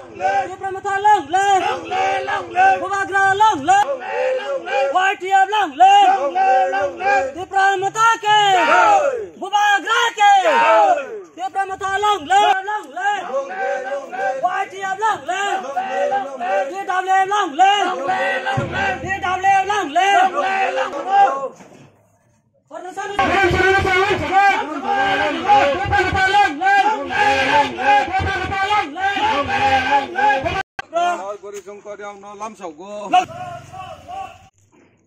Pramathar long le, Bubagra long le, YTF long le, Pramathar ke, Bubagra ke, Pramathar long le, YTF long le, DW long le, DW long le.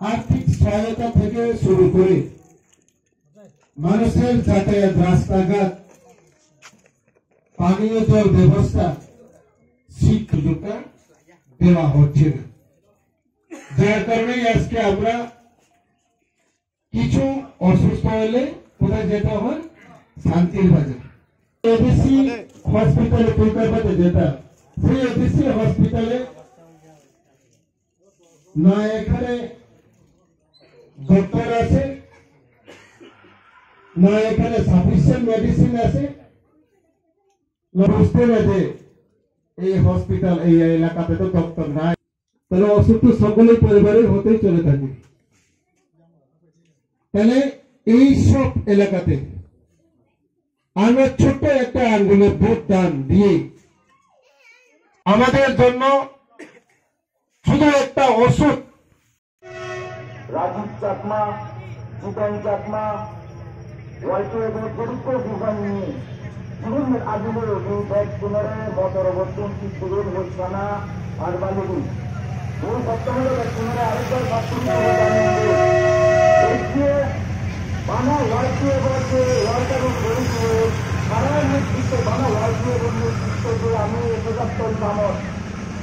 आर्थिक सहायता থেকে শুরু করে মানুষের যাতায়াত রাস্তাঘাট পানীয় জল ব্যবস্থা শিক্ষা দেওয়া হচ্ছে না যার কারণে আজকে আমরা কিছু অসুস্থ হলে কোথায় যেতে হয় শান্তির বাজার এবিসি হসপিটালে কলকাতাতে যেটা সেই এবিসি হসপিটালে না এখানে ডক্টর আছে না এখানে সাফিসিয়েন্ট মেডিসিন আছে না বুঝতে না যে এই হসপিটাল এই এলাকাতে তো ডক্টর নাই তাহলে অসুস্থ সকলের পরিবারের হতেই চলে থাকে তাহলে এই সব এলাকাতে আমরা ছোট্ট একটা আঙ্গুলের ভোট দান দিয়ে আমাদের জন্য শুধু একটা ওষুধ রাজীব চাকমা জিতেন চাকমা ওয়াইটিএফের চরিত্র বিভাগ নিয়ে জীবনের আগুনের এই ভ্যাকসিনের মতরবর্তন শিশুদের হোসানা আর বালুগুল এই সপ্তাহের ভ্যাকসিনের আরেকবার দেখিয়ে বানা ওয়াইটিএফ আছে ওয়ার্কারের পরিচয় সারা নেতৃত্বে বানা ওয়াইটিএফের নেতৃত্বে আমি ৭৭ নামক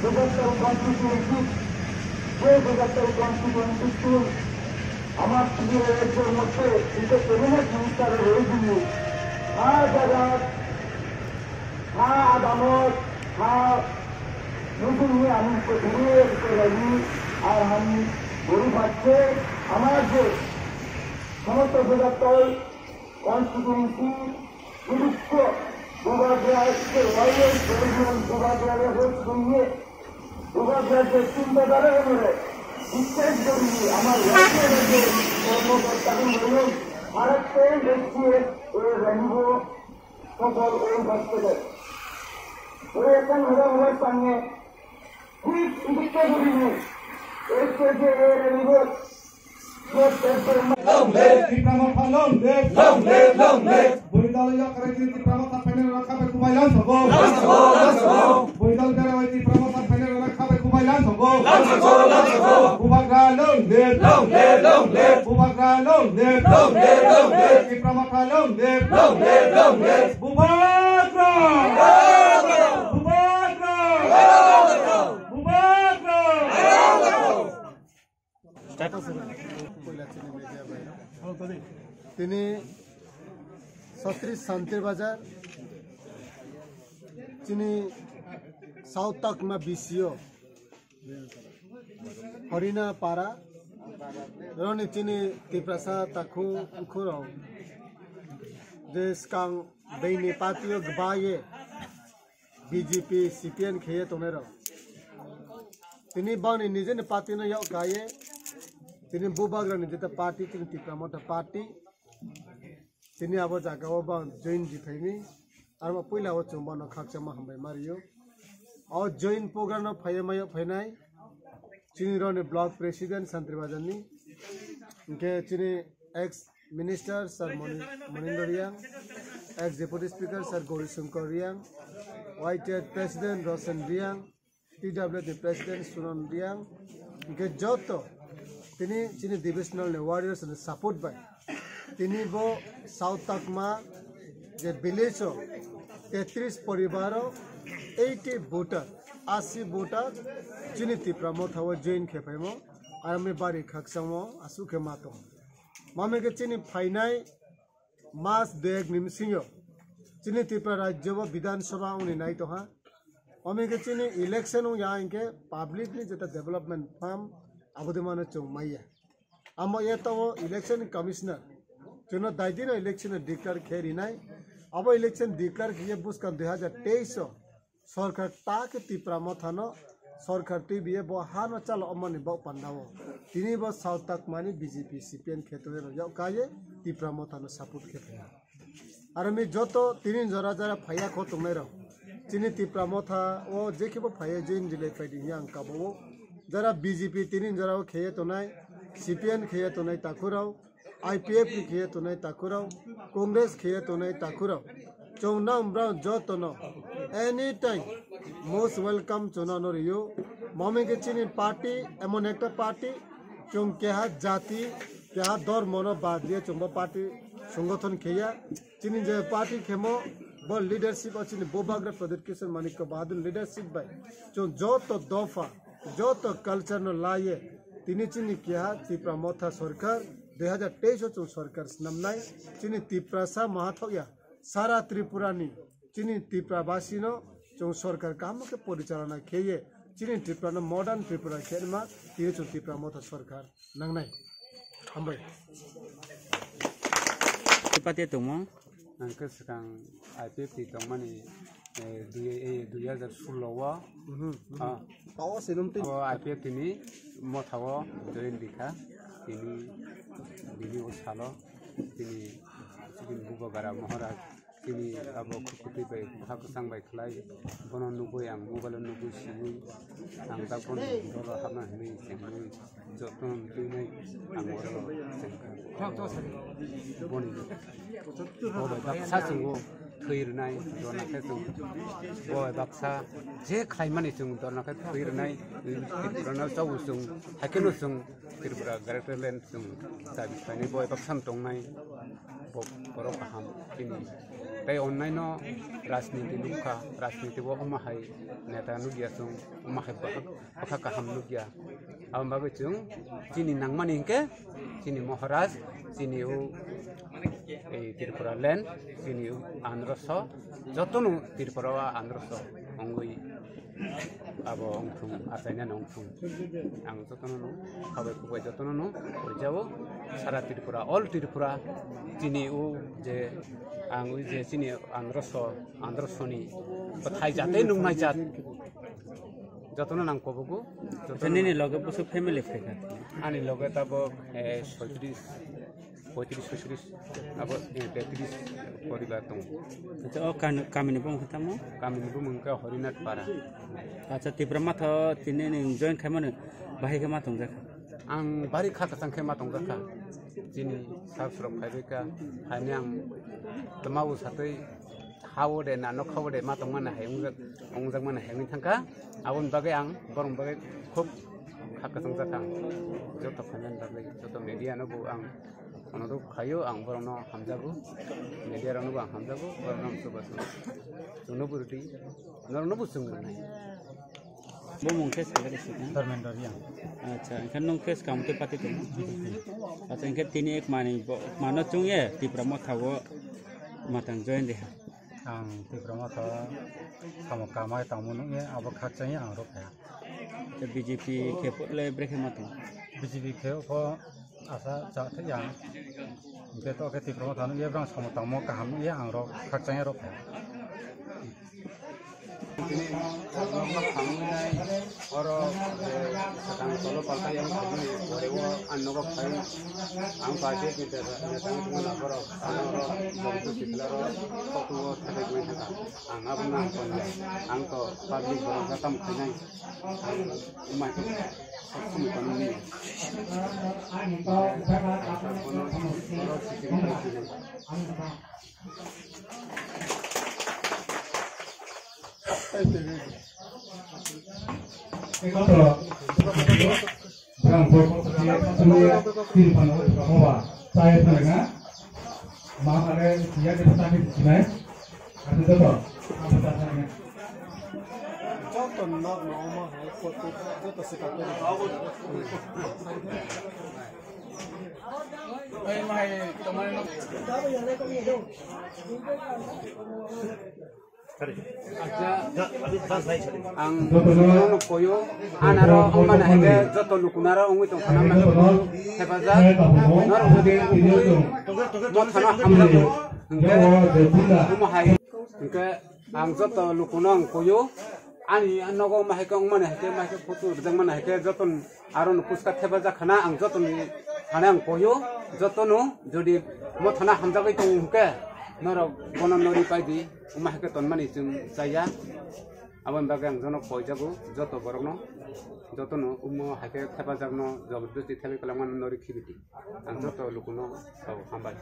৭৭ কনস্টিটিউয়েন্সি যে ৭৭ কনস্টিটিউয়েন্সি আমার রাজ্যের মধ্যে কিন্তু ক্যাবিনেট মিনিস্টারের রয়েছে জায়গায় আদালত নতুন আমি করি আর আমি গরিব আছে আমার যে সমস্ত ৭৭ কনস্টিটিউয়েন্সি পুলিশ দুবাগের হোক সঙ্গে দুবাগের যে চিন্তাধারা করে বিশ্বাস করি আমার কর্মকর্তাকে বলুন ভারতকে দেখিয়ে জানিব সকল ওই ভক্তদের ওই এখন হওয়ার সঙ্গে ঠিক চিকিৎসা করিনি এসে যে জানিব তিনি ৩৬ শান্তির বাজার তিনি সাউথ তাকমা বিসিও হরিণা পাড়া রনি চিনি তিপ্রাসা তাকু উখুরাও যে স্কাং বেইনি পাতিও গবায়ে বিজেপি সিপিএন খেয়ে তোনেরাও তিনি বানি নিজে পাতি না ইয়াও গায়ে তিনি বুবাগ্রানি যেটা পার্টি তিনি তিপ্রামটা পার্টি তিনি আবার জায়গাও বা জৈন জিথাইনি আর পয়লা ও চুম্বানো খাকচামা হামবাই মারিও ও জৈন প্রোগ্রাম ফাইমায় ফাইনাই চিনি রনে ব্লক প্রেসিডেন্ট শান্তিবাজারনি इनके चिनी ex minister sir Maninder Riang ex deputy speaker sir Gouri Shankar Riang YTR president Roshan Riang TWD president Sunan Riang इनके जोतो तिनी चिनी डिविजनल ने वॉरियर्स ने सपोर्ट बाय तिनी वो साउथ तकमा जे विलेज 33 परिवारों 80 वोटर 80 वोटर चिनी तिप्रामो थाव जैन खेफाइमो आरामे बारी खाकसामो आसु के मातो मामे के चिनी फाइनाई मास देग निमसिंयो चिनी त्रिपुरा राज्य व विधानसभा उन्हें नहीं तो हाँ मामे के चिनी इलेक्शन हो यहाँ इनके पब्लिक ने जैसा डेवलपमेंट फार्म अबुदमाने चौमाइया अम्मा ये तो वो इलेक्शन कमिश्नर चुनो दायदी ना इलेक्शन डिक्लेयर खेरी नहीं अब इलेक्शन डिक्लेयर किए बुस का 2023 सरकार ताके तिप्रा मथानो सरकार टीवीए बो हानो चल अमनि बो पंडावो तिनी बो साउथ तक मानी बीजेपी सीपीएन खेतोरे रयो काये तिप्रा मथानो सपोर्ट खेते आरो मी जतो तिनी जरा जरा फाया खो तुमेरो तिनी तिप्रा मथा ओ जेखेबो फाया जिन दिले फाइदि यां काबो जरा बीजेपी तिनी जरा खेये तो नाय सीपीएन खेये तो नाय ताकुराव आईपीएफ खेये तो नाय ताकुराव कांग्रेस खेये तो नाय ताकुराव चौनाम ब्राउन जतनो एनी टाइम मोस्ट वेलकम चुनाव रियो मम्मी के चीनी पार्टी एमन एक पार्टी चुम के हाथ जाति के हाथ दौर मनो बाद दिए चुम्बा पार्टी संगठन खेया चीनी जो पार्टी खेमो वो लीडरशिप और चीनी बोबाग्र प्रदेश किशन मानिक को बहादुर लीडरशिप भाई जो तो दफा जो तो कल्चर न लाए तीनी चीनी क्या तिप्रा मोथा सरकार 2023 सरकार नमनाई चीनी तिप्रा सा महाथया सारा त्रिपुरानी चीनी त्रिपुरावासी नो जो सरकार काम के परिचालना खेये चीनी त्रिपुरा न मॉडर्न त्रिपुरा खेलमा तीन जो त्रिपुरा मोथा सरकार नंगनाई हमबाय पाते तुम नंके सिगां आईपीएफ दंमानि 2016 पाव सिनमति आईपीएफ तिनी मथाव जयन दिखा तिनी उसालो तिनी सिगिन बुबगारा महाराज तिनी अब खुकुति बाय हाको सांबाय खलाय बनो नुगै आं मबाइल नुगै सिगै आं दा बन दर हाबना हनै सेंनै जतन तिनै आं ओरो बनि बबाय बाक्सा जोंगो थैरनाय दरनाखै जों बबाय बाक्सा जे खायमानि जों दरनाखै थैरनाय तिरपुराना जाव जों हाकेनो जों तिरपुरा गारेटलेन्ड जों जाबिखायनि बबाय बाक्सा दंनाय बर' गाहाम तिनि ताई अननायनो राजनीति नुखा राजनीति वो अमाहाय नेता नुगिया जों अमाहाय बखा गाहाम नुगिया अब बागै जों चिनि नांमानि हिंके चिनि महाराज चिनि उ ए त्रिपुरा लैंड चिनि आंध्रस जतनु त्रिपुरा आंध्रस अंगै अब अंथुम आसायना अंथुम आं जतनु खाबाय खुबाय जतनु जाओ सारा त्रिपुरा ऑल त्रिपुरा चिनि उ जे आं जे चिनि आंध्रसनि थाय जाते नुनाय जात जतनु नां कबगु जतनु लगे बसु फैमिली फेका आनि लगे तब 35 अब 33 परिवार दं अच्छा ओ कामिनि बं खतामो कामिनिबो मुंका हरिनाथ पारा अच्छा तिप्रा माथा तिने जॉइन खामनो बाहाय के माथं जाखा आं बारि खाता संखे माथं जाखा जिनि साबस्रब खायबेका हानि आं तमाउ सातै हावो दे ना नखावो दे माथं माने हायंजक अंजक माने हायनि थांका आबन बागै आं बरं बागै खूब खाका संजाखा जत फानन बागै जत मीडिया न बो आं अनदो खायो आं बरनो हामजागु मीडिया रनो आं हामजागु बरनो सबस जोनो बुरटी नरनो बुसुंगनाय बो मुंके सागरे सिना धर्मेंद्रिया अच्छा इनखान नं केस कामते पाते तुम अच्छा इनखे तिनी एक मानो चुंगे तिप्रा मथावो माथां जॉइन दे आं तिप्रा मथा सामका माय तामुनुए अब खाचाय आं रोफाया बीजेपी खेपले ब्रेके माथां बीजेपी खेपो आसा जाथे यां बेतो के तिप्रा मथा नुए ब्रां समता म काहाम ये आं रो खाचाय रोफाया ini kalau kamuinai orang sekarang kalau partai yang ini baru anu kai ang partai kita datang cuma lapor orang begitu setelah foto tadi gue juga ang apa nang punya ang to public orang katam kenai umai tu semua kamu ni ang nung koyo anaro ang manahege joto nukunaro ongui tong kanam na hebaza nor udi mo thana hamla hingge umahai Engke ang joto lukuno ang koyo ani nogo mahikong mane heke mahike photo rejang mane heke joton aron puska theba jakhana ang joton khana ang koyo jotono jodi mo thana hamjagai tong huke noro bonon nori paidi mahike ton mani chung chaya abon bagang jono koijago joto borokno jotono umo hake theba jagno jabardasti thebe kalangan nori khibiti ang joto lukuno hambai